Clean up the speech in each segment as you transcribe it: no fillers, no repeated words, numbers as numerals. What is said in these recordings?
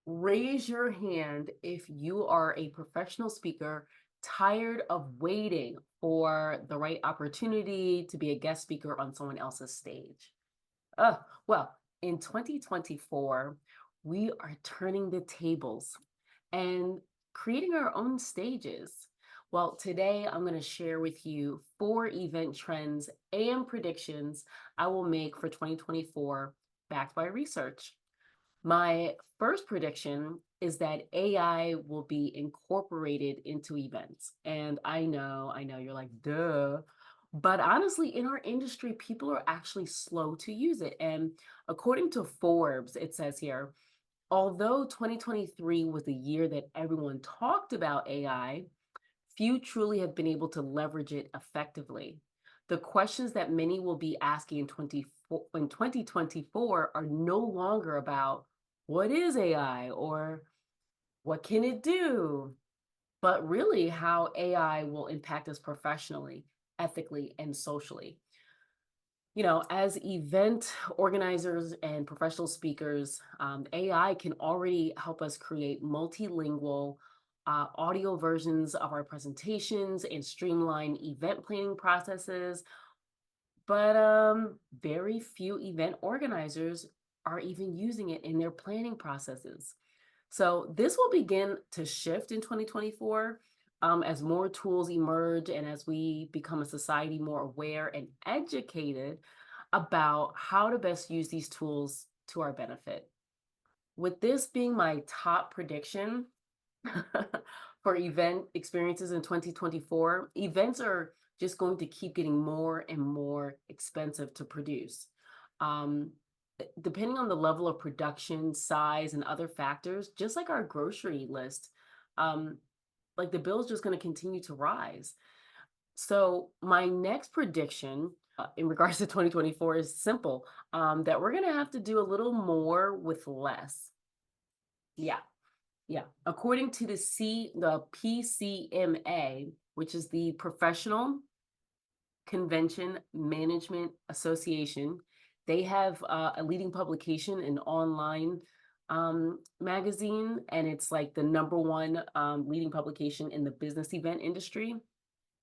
Raise your hand if you are a professional speaker tired of waiting for the right opportunity to be a guest speaker on someone else's stage. Uh, well, in 2024, we are turning the tables and creating our own stages. Well, today I'm going to share with you 4 event trends and predictions I will make for 2024 backed by research. My first prediction is that AI will be incorporated into events. And I know you're like, duh. But honestly, in our industry, people are actually slow to use it. And according to Forbes, it says here, although 2023 was the year that everyone talked about AI, few truly have been able to leverage it effectively. The questions that many will be asking in 2024 are no longer about what is AI or what can it do, but really how AI will impact us professionally, ethically, and socially. As event organizers and professional speakers, AI can already help us create multilingual audio versions of our presentations and streamline event planning processes. But very few event organizers are even using it in their planning processes. So this will begin to shift in 2024 as more tools emerge and as we become a society more aware and educated about how to best use these tools to our benefit. With this being my top prediction for event experiences in 2024, events are just going to keep getting more and more expensive to produce. Um, Depending on the level of production, size, and other factors, just like our grocery list, um, like the bill is just going to continue to rise. So my next prediction in regards to 2024 is simple, that we're going to have to do a little more with less. Yeah, yeah. According to the PCMA, which is the Professional Convention Management Association, they have a leading publication, an online magazine, and it's like the number one leading publication in the business event industry,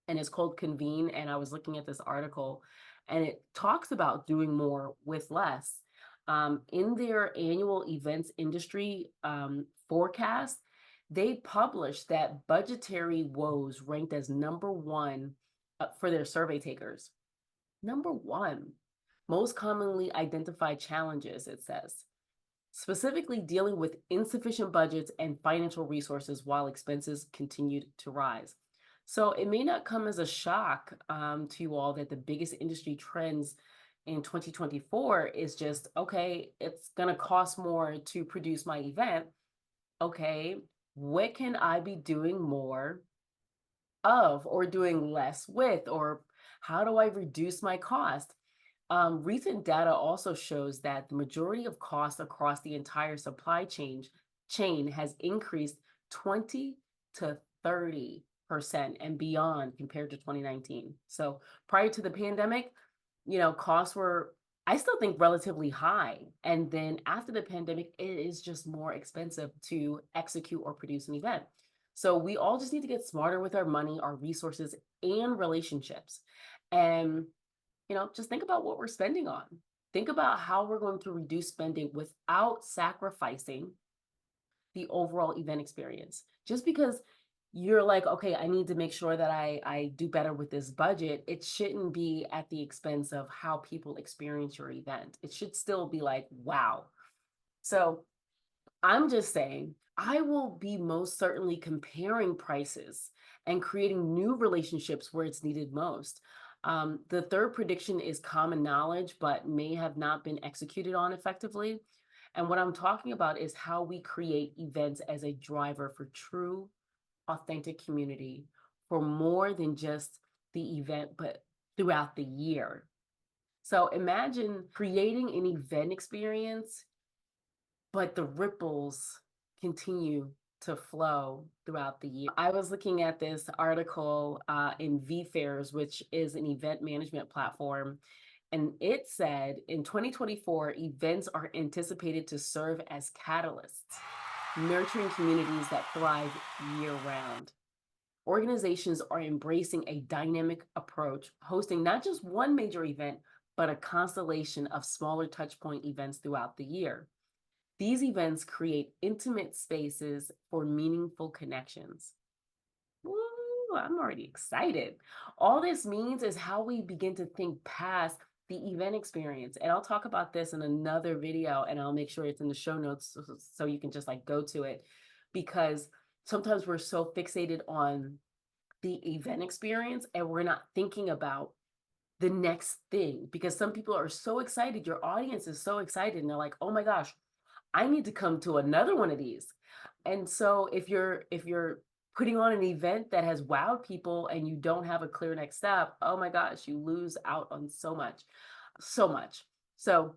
and it's called Convene. And I was looking at this article, and it talks about doing more with less. In their annual events industry forecast, they published that budgetary woes ranked as number one for their survey takers. Number one, most commonly identified challenges, it says, specifically dealing with insufficient budgets and financial resources while expenses continued to rise. So it may not come as a shock to you all that the biggest industry trends in 2024 is just, okay, it's going to cost more to produce my event. Okay, what can I be doing more of or doing less with? Or how do I reduce my cost? Recent data also shows that the majority of costs across the entire supply chain has increased 20 to 30% and beyond compared to 2019. So prior to the pandemic, costs were, I still think, relatively high. And then after the pandemic, it is just more expensive to execute or produce an event. So we all just need to get smarter with our money, our resources, and relationships. And just think about what we're spending on. Think about how we're going to reduce spending without sacrificing the overall event experience. Just because you're like, okay, I need to make sure that I do better with this budget, it shouldn't be at the expense of how people experience your event. It should still be like, wow. So I'm just saying, I will be most certainly comparing prices and creating new relationships where it's needed most. The third prediction is common knowledge, but may have not been executed on effectively. And what I'm talking about is how we create events as a driver for true, authentic community for more than just the event, but throughout the year. So imagine creating an event experience, but the ripples continue to flow throughout the year. I was looking at this article in VFairs, which is an event management platform, and it said in 2024, events are anticipated to serve as catalysts. nurturing communities that thrive year round. Organizations are embracing a dynamic approach, hosting not just one major event, but a constellation of smaller touchpoint events throughout the year. These events create intimate spaces for meaningful connections. Woo, I'm already excited. All this means is how we begin to think past the event experience. And I'll talk about this in another video and I'll make sure it's in the show notes so you can just like go to it because sometimes we're so fixated on the event experience and we're not thinking about the next thing because some people are so excited. Your audience is so excited and they're like, oh my gosh, I need to come to another one of these. And so if you're putting on an event that has wowed people and you don't have a clear next step, oh my gosh, you lose out on so much, so much. So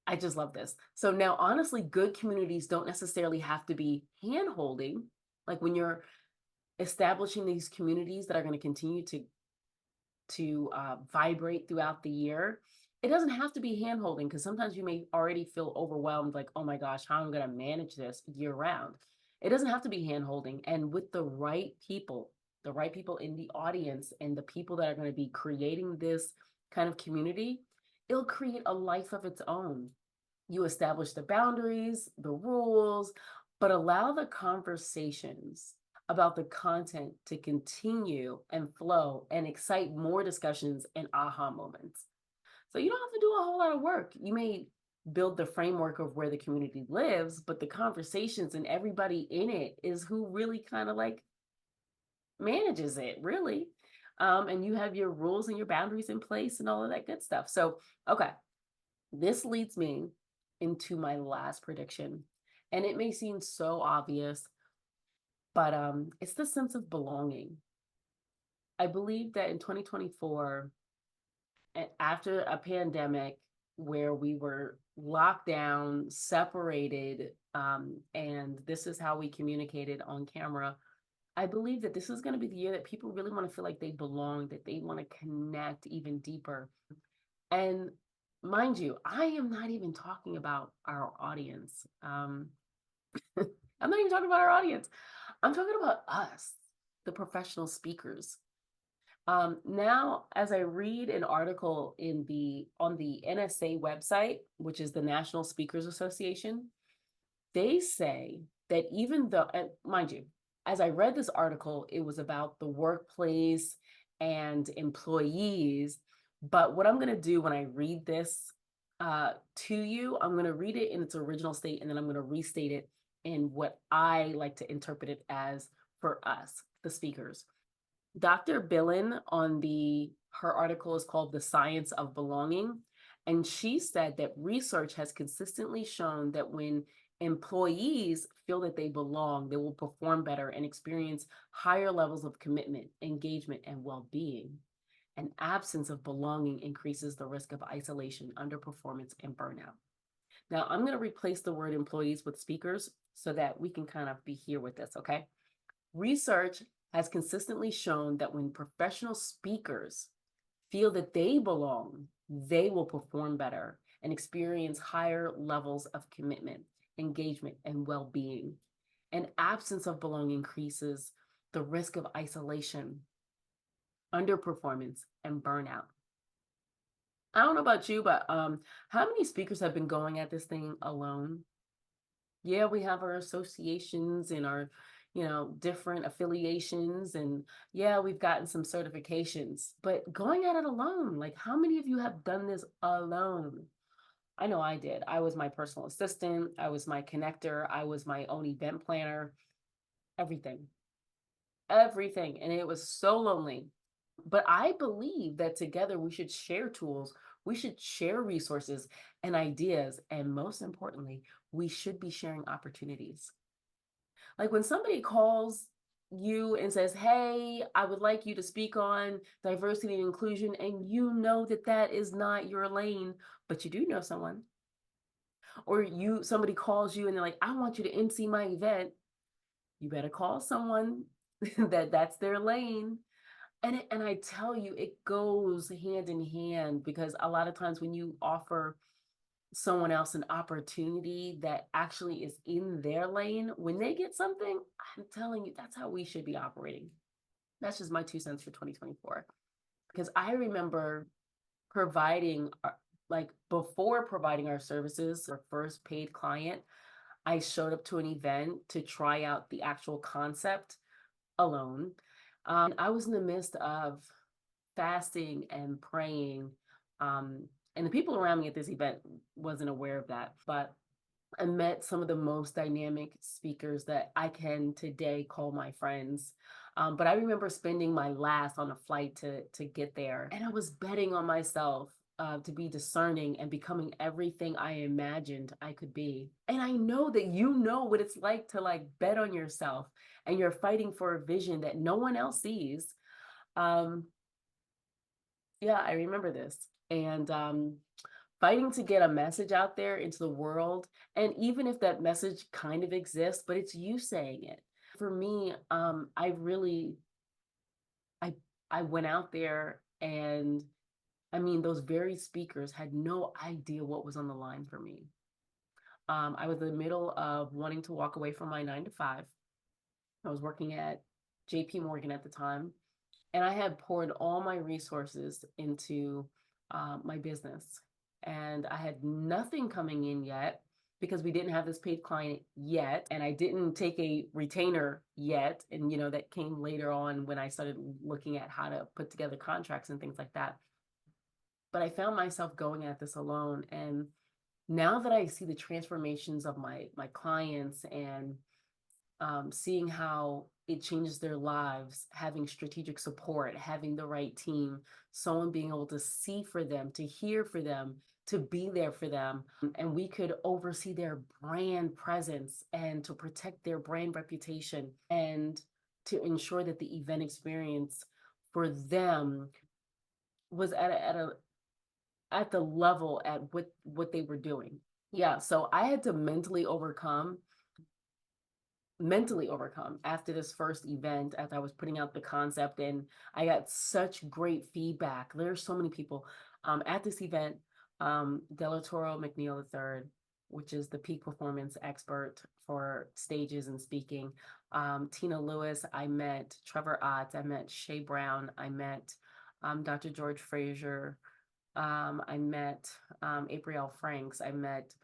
I just love this. So now honestly, good communities don't necessarily have to be hand holding. Like when you're establishing these communities that are going to continue to vibrate throughout the year. It doesn't have to be hand holding because sometimes you may already feel overwhelmed, like, oh my gosh, how am I going to manage this year round? It doesn't have to be hand holding. And with the right people in the audience and the people that are going to be creating this kind of community, it'll create a life of its own. You establish the boundaries, the rules, but allow the conversations about the content to continue and flow and excite more discussions and aha moments. So you don't have to do a whole lot of work. You may build the framework of where the community lives, but the conversations and everybody in it is who really kind of like manages it, really. And you have your rules and your boundaries in place and all of that good stuff. So, okay, this leads me into my last prediction. And it may seem so obvious, but it's the sense of belonging. I believe that in 2024, after a pandemic where we were locked down, separated, and this is how we communicated on camera, I believe that this is going to be the year that people really want to feel like they belong, that they want to connect even deeper. And mind you, I am not even talking about our audience. I'm not even talking about our audience. I'm talking about us, the professional speakers. Now, as I read an article on the NSA website, which is the National Speakers Association, they say that even though, and mind you, as I read this article, it was about the workplace and employees. But what I'm going to do when I read this to you, I'm going to read it in its original state and then I'm going to restate it in what I like to interpret it as for us, the speakers. Dr. Billen her article is called The Science of Belonging. And she said that research has consistently shown that when employees feel that they belong, they will perform better and experience higher levels of commitment, engagement, and well-being. An absence of belonging increases the risk of isolation, underperformance, and burnout. Now, I'm going to replace the word employees with speakers so that we can kind of be here with this, okay? Research has consistently shown that when professional speakers feel that they belong, they will perform better and experience higher levels of commitment, engagement, and well being. An absence of belonging increases the risk of isolation, underperformance, and burnout. I don't know about you, but how many speakers have been going at this thing alone? Yeah, we have our associations and our, different affiliations. And yeah, we've gotten some certifications, but going at it alone, like how many of you have done this alone? I know I did. I was my personal assistant. I was my connector. I was my own event planner, everything, everything. And it was so lonely. But I believe that together we should share tools, we should share resources and ideas. And most importantly, we should be sharing opportunities. Like when somebody calls you and says, hey, I would like you to speak on diversity and inclusion, and you know that that is not your lane, but you do know someone, or somebody calls you and they're like, I want you to MC my event, you better call someone that's their lane. And I tell you, it goes hand in hand because a lot of times when you offer someone else an opportunity that actually is in their lane when they get something, I'm telling you, that's how we should be operating. That's just my 2 cents for 2024. Because I remember providing, like before providing our services, our first paid client, I showed up to an event to try out the actual concept alone. I was in the midst of fasting and praying. And the people around me at this event wasn't aware of that, but I met some of the most dynamic speakers that I can today call my friends. But I remember spending my last on a flight to get there, and I was betting on myself to be discerning and becoming everything I imagined I could be. And I know that you know what it's like to like bet on yourself, and you're fighting for a vision that no one else sees. Um, yeah, I remember this. And fighting to get a message out there into the world. And even if that message kind of exists, but it's you saying it. For me, I I went out there, and I mean those very speakers had no idea what was on the line for me. I was in the middle of wanting to walk away from my 9 to 5. I was working at JP Morgan at the time, and I had poured all my resources into my business, and I had nothing coming in yet because we didn't have this paid client yet, and I didn't take a retainer yet. And that came later on when I started looking at how to put together contracts and things like that. But I found myself going at this alone, and now that I see the transformations of my clients, and seeing how it changes their lives, having strategic support, having the right team, someone being able to see for them, to hear for them, to be there for them. And we could oversee their brand presence and to protect their brand reputation and to ensure that the event experience for them was at the level at what they were doing. Yeah, so I had to mentally overcome after this first event, as I was putting out the concept, and I got such great feedback. There's so many people at this event. Delatoro McNeil III, which is the peak performance expert for stages and speaking. Tina Lewis, I met Trevor Ott, I met Shay Brown, I met Dr. George Fraser, I met April Franks, I met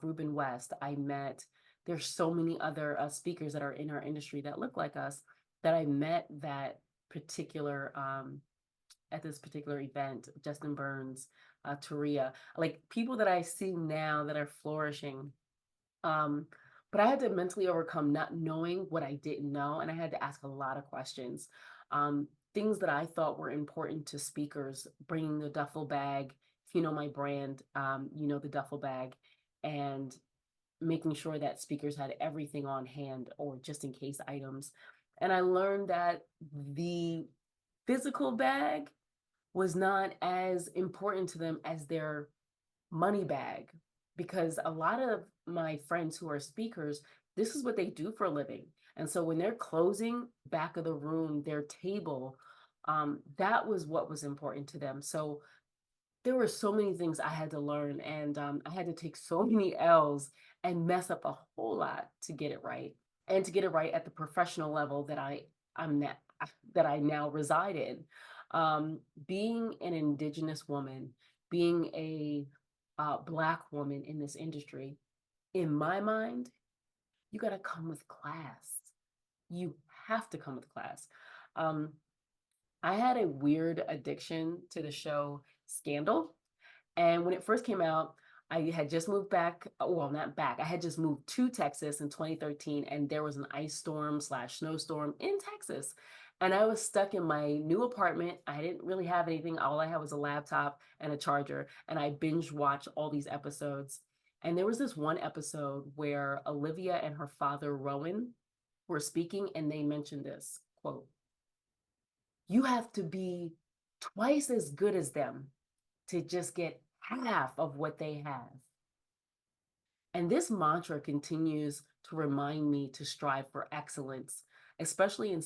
Ruben West, I met there's so many other speakers that are in our industry that look like us that I met that particular at this particular event. Justin Burns, Taria, like people that I see now that are flourishing. Um, but I had to mentally overcome not knowing what I didn't know, and I had to ask a lot of questions. Things that I thought were important to speakers, bringing the duffel bag. If you know my brand, you know the duffel bag, and making sure that speakers had everything on hand or just in case items. And I learned that the physical bag was not as important to them as their money bag, because a lot of my friends who are speakers, this is what they do for a living. And so when they're closing back of the room, their table, that was what was important to them. So there were so many things I had to learn, and I had to take so many L's and mess up a whole lot to get it right, and to get it right at the professional level I'm now, that I now reside in. Being an Indigenous woman, being a Black woman in this industry, in my mind, you got to come with class. You have to come with class. Um, I had a weird addiction to the show Scandal. And when it first came out, I had just moved back. Well, not back. I had just moved to Texas in 2013, and there was an ice storm slash snowstorm in Texas. And I was stuck in my new apartment. I didn't really have anything. All I had was a laptop and a charger. And I binge watched all these episodes. And there was this one episode where Olivia and her father, Rowan, were speaking, and they mentioned this quote: "You have to be twice as good as them to just get half of what they have." And this mantra continues to remind me to strive for excellence, especially in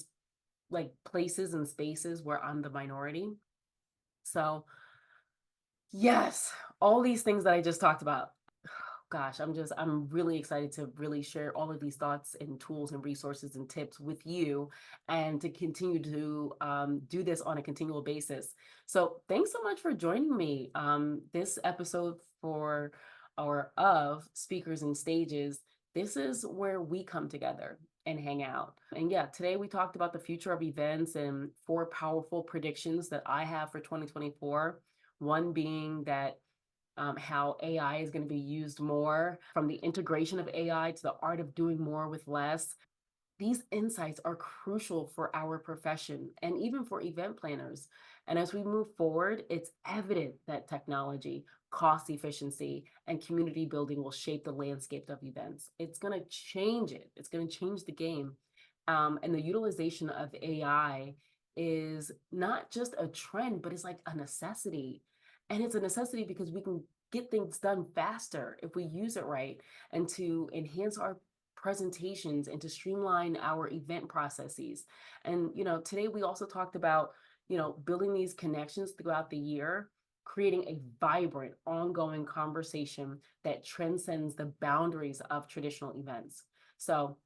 like places and spaces where I'm the minority. So Yes, all these things that I just talked about. Gosh, I'm really excited to really share all of these thoughts and tools and resources and tips with you and to continue to do this on a continual basis. So thanks so much for joining me. This episode for or of Speakers and Stages, this is where we come together and hang out. And yeah, today we talked about the future of events and four powerful predictions that I have for 2024. One being that how AI is going to be used more, from the integration of AI to the art of doing more with less. These insights are crucial for our profession and even for event planners. And as we move forward, it's evident that technology, cost efficiency, and community building will shape the landscape of events. It's going to change it, it's going to change the game. And the utilization of AI is not just a trend, but it's like a necessity. And it's a necessity because we can get things done faster if we use it right, and to enhance our presentations and to streamline our event processes. And, today we also talked about, building these connections throughout the year, creating a vibrant, ongoing conversation that transcends the boundaries of traditional events. So,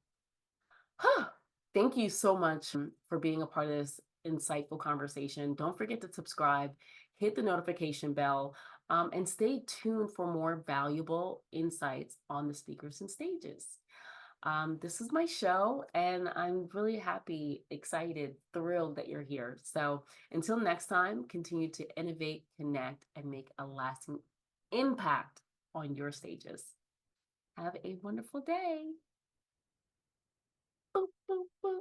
thank you so much for being a part of this insightful conversation. Don't forget to subscribe, hit the notification bell, and stay tuned for more valuable insights on the speakers and stages. This is my show, and I'm really happy, excited, thrilled that you're here. So until next time, continue to innovate, connect, and make a lasting impact on your stages. Have a wonderful day. Boop, boop, boop.